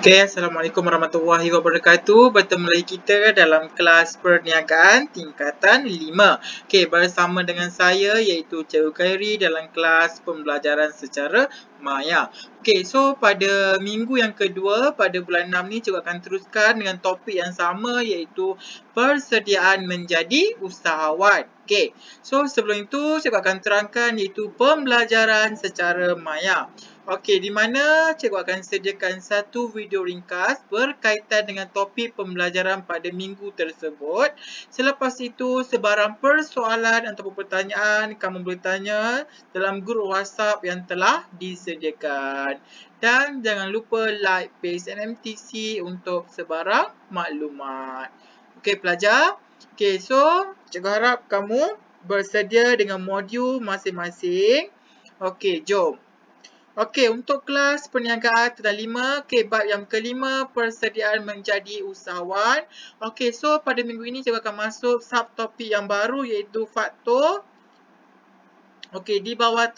Okay, Assalamualaikum warahmatullahi wabarakatuh. Bertemu lagi kita dalam kelas perniagaan tingkatan 5. Okay, bersama dengan saya iaitu Cikgu Khairi dalam kelas pembelajaran secara maya. Okay, so pada minggu yang kedua pada bulan 6 ni cikgu akan teruskan dengan topik yang sama iaitu persediaan menjadi usahawan. Okay, so sebelum itu cikgu akan terangkan iaitu pembelajaran secara maya. Okey, di mana cikgu akan sediakan satu video ringkas berkaitan dengan topik pembelajaran pada minggu tersebut. Selepas itu, sebarang persoalan ataupun pertanyaan kamu boleh tanya dalam grup WhatsApp yang telah disediakan. Dan jangan lupa like page NMTC untuk sebarang maklumat. Okey, pelajar. Okey, so cikgu harap kamu bersedia dengan modul masing-masing. Okey, jom. Okey, untuk kelas perniagaan tingkatan 5, okey, bab yang kelima, persediaan menjadi usahawan. Okey, so pada minggu ini cikgu akan masuk subtopik yang baru iaitu faktor. Okey, di bawah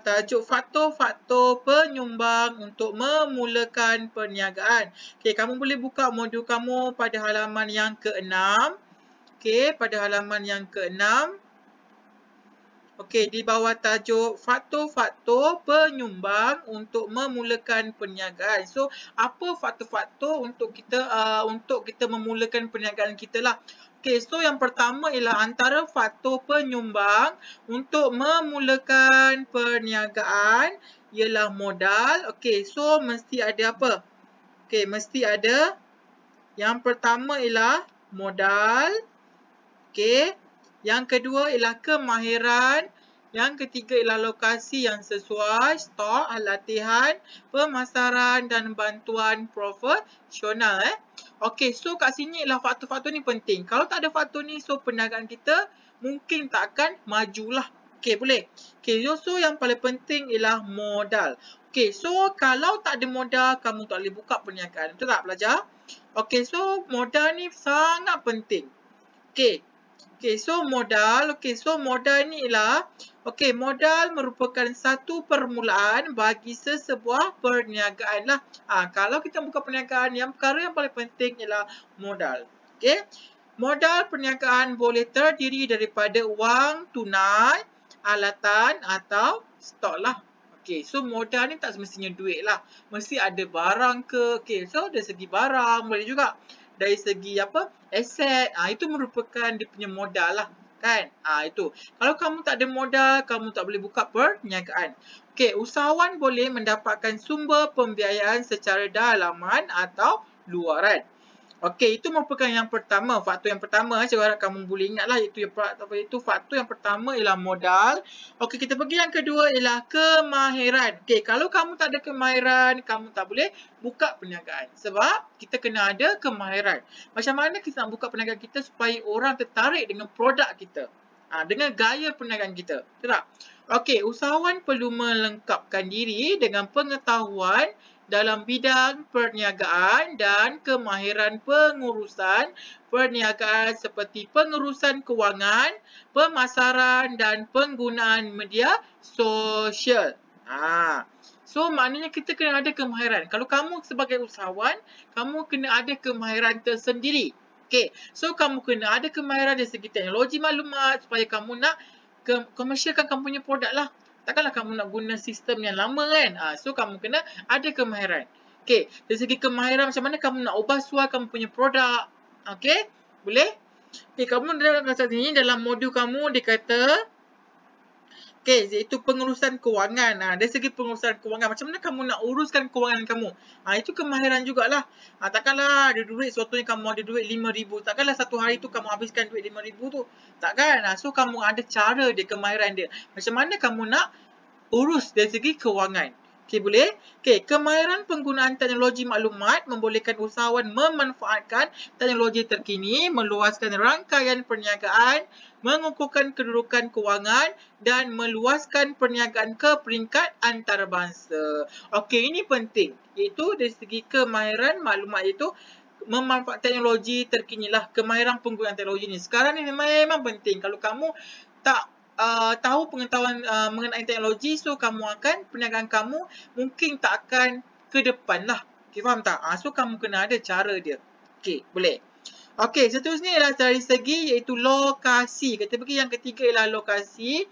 tajuk faktor-faktor penyumbang untuk memulakan perniagaan. Okey, kamu boleh buka modul kamu pada halaman yang ke-6. Okey, pada halaman yang ke-6. Okey, di bawah tajuk faktor-faktor penyumbang untuk memulakan perniagaan. So, apa faktor-faktor untuk kita memulakan perniagaan kita lah. Okey, so yang pertama ialah antara faktor penyumbang untuk memulakan perniagaan ialah modal. Okey, so mesti ada apa? Okey, mesti ada. Yang pertama ialah modal. Okey. Yang kedua ialah kemahiran. Yang ketiga ialah lokasi yang sesuai, stok, latihan, pemasaran dan bantuan profesional. Okey, so kat sini ialah faktor-faktor ni penting. Kalau tak ada faktor ni, so perniagaan kita mungkin tak akan majulah. Okey, boleh? Okey, so yang paling penting ialah modal. Okey, so kalau tak ada modal, kamu tak boleh buka perniagaan. Betul tak, pelajar? Okey, so modal ni sangat penting. Okey. Okey, so modal. Okey, so modal ni ialah modal merupakan satu permulaan bagi sesebuah perniagaan lah. Kalau kita buka perniagaan, perkara yang paling penting ialah modal. Okey. Modal perniagaan boleh terdiri daripada wang tunai, alatan atau stok lah. Okey, so modal ni tak semestinya duit lah. Mesti ada barang ke. Okey, so dari segi barang boleh juga. Dari segi aset, itu merupakan dia punya modal lah, kan? Itu. Kalau kamu tak ada modal, kamu tak boleh buka perniagaan. Okey, usahawan boleh mendapatkan sumber pembiayaan secara dalaman atau luaran. Okey, itu merupakan yang pertama, faktor yang pertama. Saya harap kamu boleh ingatlah itu faktor yang pertama ialah modal. Okey, kita pergi yang kedua ialah kemahiran. Okey, kalau kamu tak ada kemahiran, kamu tak boleh buka perniagaan. Sebab kita kena ada kemahiran. Macam mana kita nak buka perniagaan kita supaya orang tertarik dengan produk kita? Dengan gaya perniagaan kita. Betul tak? Okey, usahawan perlu melengkapkan diri dengan pengetahuan dalam bidang perniagaan dan kemahiran pengurusan perniagaan seperti pengurusan kewangan, pemasaran dan penggunaan media sosial. So maknanya kita kena ada kemahiran. Kalau kamu sebagai usahawan, kamu kena ada kemahiran tersendiri. Okey, so kamu kena ada kemahiran dari segi teknologi maklumat supaya kamu nak komersialkan kamu punya produk lah. Takkanlah kamu nak guna sistem yang lama kan? So kamu kena ada kemahiran. Okey, dari segi kemahiran macam mana kamu nak ubah suai kamu punya produk. Okey, boleh? Okey, kamu dalam modul kamu dia kata iaitu pengurusan kewangan. Dari segi pengurusan kewangan, macam mana kamu nak uruskan kewangan kamu? Itu kemahiran jugalah. Takkanlah ada duit, suatunya kamu ada duit 5,000. Takkanlah satu hari tu kamu habiskan duit 5,000 tu. Takkan. So kamu ada cara dia, kemahiran dia. Macam mana kamu nak urus dari segi kewangan. Okey, boleh? Okey, kemahiran penggunaan teknologi maklumat membolehkan usahawan memanfaatkan teknologi terkini, meluaskan rangkaian perniagaan, mengukuhkan kedudukan kewangan dan meluaskan perniagaan ke peringkat antarabangsa. Okey, ini penting. Iaitu dari segi kemahiran maklumat itu memanfaatkan teknologi terkini lah. Kemahiran penggunaan teknologi ni. Sekarang ni memang penting. Kalau kamu tak tahu pengetahuan mengenai teknologi, so perniagaan kamu mungkin tak akan ke depan lah. Okay, faham tak? So kamu kena ada cara dia. Okay, boleh. Okay, seterusnya ialah dari segi iaitu lokasi. Kita pergi yang ketiga ialah lokasi.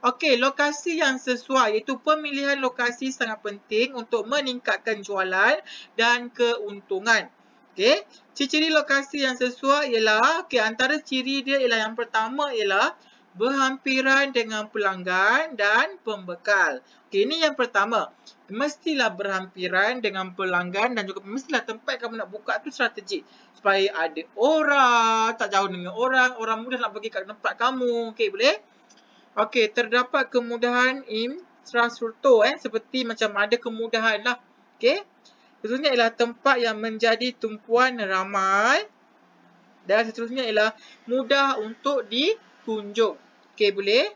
Okey, lokasi yang sesuai iaitu pemilihan lokasi sangat penting untuk meningkatkan jualan dan keuntungan. Okey, ciri-ciri lokasi yang sesuai ialah antara ciri dia ialah yang pertama ialah berhampiran dengan pelanggan dan pembekal. Okey, ini yang pertama. Mestilah berhampiran dengan pelanggan dan juga mestilah tempat kamu nak buka tu strategik supaya ada orang, tak jauh dengan orang mudah nak pergi kat tempat kamu. Okey, boleh? Okey, terdapat kemudahan infrastruktur seperti macam ada kemudahan lah. Okey. Seterusnya ialah tempat yang menjadi tumpuan ramai dan seterusnya ialah mudah untuk dikunjung. Okey, boleh?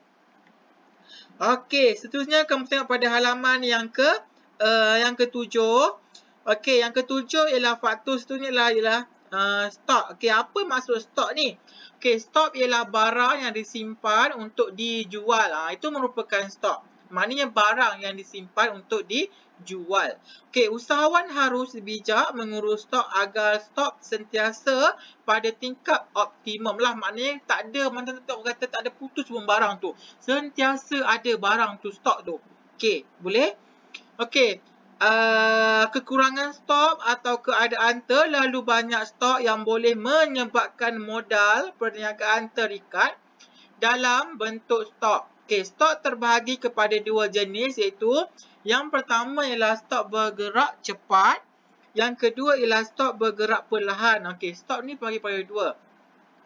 Okey, seterusnya kamu tengok pada halaman yang ketujuh. Okey, yang ketujuh ialah faktor seterusnya ialah stok. Okey, apa maksud stok ni? Okey, stok ialah barang yang disimpan untuk dijual. Itu merupakan stok. Maknanya barang yang disimpan untuk dijual. Okey, usahawan harus bijak mengurus stok agar stok sentiasa pada tingkat optimum lah. Maknanya tak ada, macam tu kata tak ada putus pun barang tu. Sentiasa ada barang tu, stok tu. Okey, boleh? Okey. Kekurangan stok atau keadaan terlalu banyak stok yang boleh menyebabkan modal perniagaan terikat dalam bentuk stok. Okey, stok terbahagi kepada dua jenis iaitu yang pertama ialah stok bergerak cepat, yang kedua ialah stok bergerak perlahan. Okey, stok ni bagi pada dua.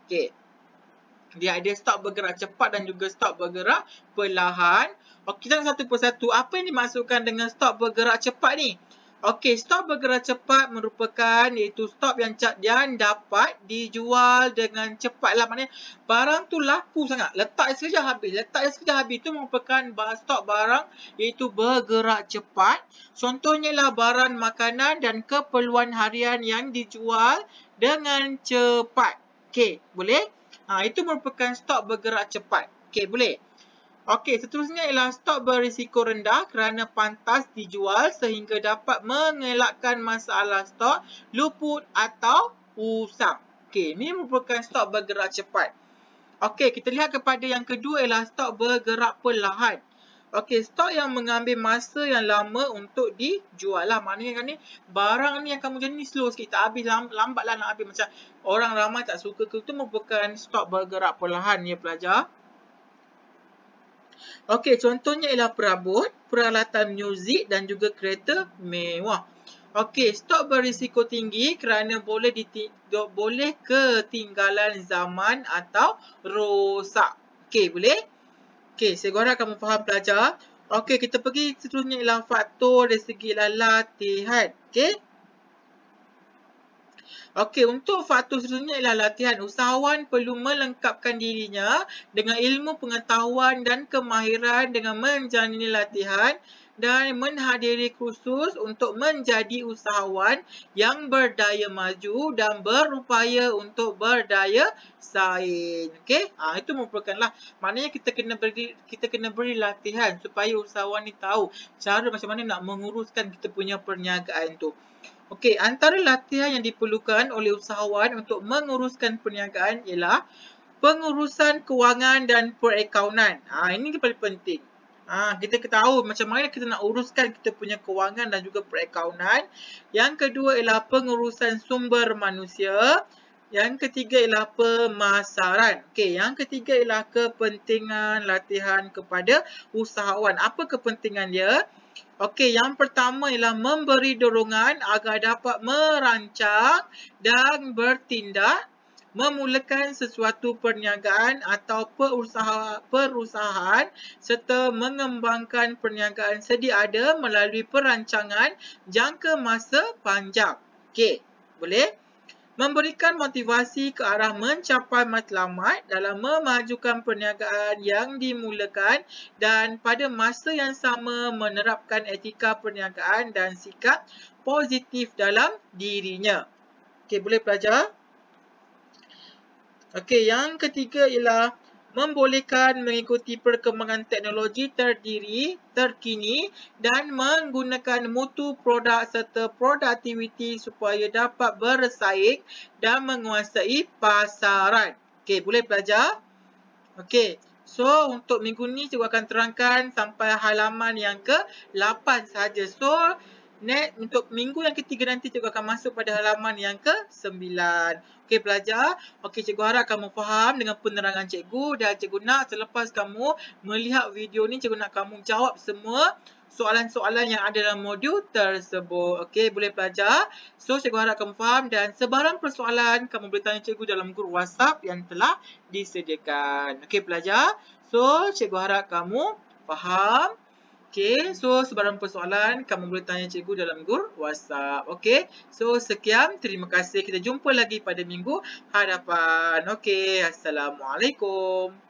Okey. Dia ada stok bergerak cepat dan juga stok bergerak perlahan. Okey, kita satu persatu. Apa yang dimaksudkan dengan stok bergerak cepat ni? Okey, stok bergerak cepat merupakan iaitu stok yang dapat dijual dengan cepat lah. Maknanya barang tu laku sangat. Letak sekejap habis. Itu merupakan stok barang iaitu bergerak cepat. Contohnya lah barang makanan dan keperluan harian yang dijual dengan cepat. Okey, boleh? Itu merupakan stok bergerak cepat. Okey, boleh? Okey, seterusnya ialah stok berisiko rendah kerana pantas dijual sehingga dapat mengelakkan masalah stok, luput atau usang. Okey, ini merupakan stok bergerak cepat. Okey, kita lihat kepada yang kedua ialah stok bergerak perlahan. Okey, stok yang mengambil masa yang lama untuk dijual lah. Maknanya kan ni, barang ni yang kamu jadi ni slow sikit. Tak habis, lambat lah nak habis. Macam orang ramai tak suka ke. Itu merupakan stok bergerak perlahan ya pelajar. Okey, contohnya ialah perabot, peralatan muzik dan juga kereta mewah. Okey, stok berisiko tinggi kerana boleh ketinggalan zaman atau rosak. Okey, boleh? Okey, saya harap kamu faham pelajar. Okey, kita pergi seterusnya ialah faktor dari segi latihan. Okey. Okey, untuk faktor seterusnya ialah latihan. Usahawan perlu melengkapkan dirinya dengan ilmu pengetahuan dan kemahiran dengan menjalani latihan dan menghadiri kursus untuk menjadi usahawan yang berdaya maju dan berupaya untuk berdaya saing. Okey? Itu merupakanlah maknanya kita kena beri latihan supaya usahawan ni tahu cara macam mana nak menguruskan kita punya perniagaan tu. Okey, antara latihan yang diperlukan oleh usahawan untuk menguruskan perniagaan ialah pengurusan kewangan dan perakaunan. Ini paling penting. Kita tahu macam mana kita nak uruskan kita punya kewangan dan juga perakaunan. Yang kedua ialah pengurusan sumber manusia. Yang ketiga ialah pemasaran. Okey, yang ketiga ialah kepentingan latihan kepada usahawan. Apa kepentingan dia? Okey, yang pertama ialah memberi dorongan agar dapat merancang dan bertindak, memulakan sesuatu perniagaan atau perusahaan serta mengembangkan perniagaan sedia ada melalui perancangan jangka masa panjang. Okey, boleh? Memberikan motivasi ke arah mencapai matlamat dalam memajukan perniagaan yang dimulakan dan pada masa yang sama menerapkan etika perniagaan dan sikap positif dalam dirinya. Okey, boleh pelajar? Okey, yang ketiga ialah membolehkan mengikuti perkembangan teknologi terkini dan menggunakan mutu produk serta produktiviti supaya dapat bersaing dan menguasai pasaran. Okey, boleh belajar? Okey. So, untuk minggu ni cikgu akan terangkan sampai halaman yang ke-8 saja. So, untuk minggu yang ketiga nanti cikgu akan masuk pada halaman yang ke-9. Okey, pelajar. Okey, cikgu harap kamu faham dengan penerangan cikgu dan cikgu nak selepas kamu melihat video ni, cikgu nak kamu jawab semua soalan-soalan yang ada dalam modul tersebut. Okey, boleh pelajar. So, cikgu harap kamu faham dan sebarang persoalan kamu boleh tanya cikgu dalam grup WhatsApp yang telah disediakan. Okey, pelajar. So, cikgu harap kamu faham. Okey, so sebarang persoalan kamu boleh tanya cikgu dalam grup WhatsApp. Okey, so sekian. Terima kasih. Kita jumpa lagi pada minggu hadapan. Okey, Assalamualaikum.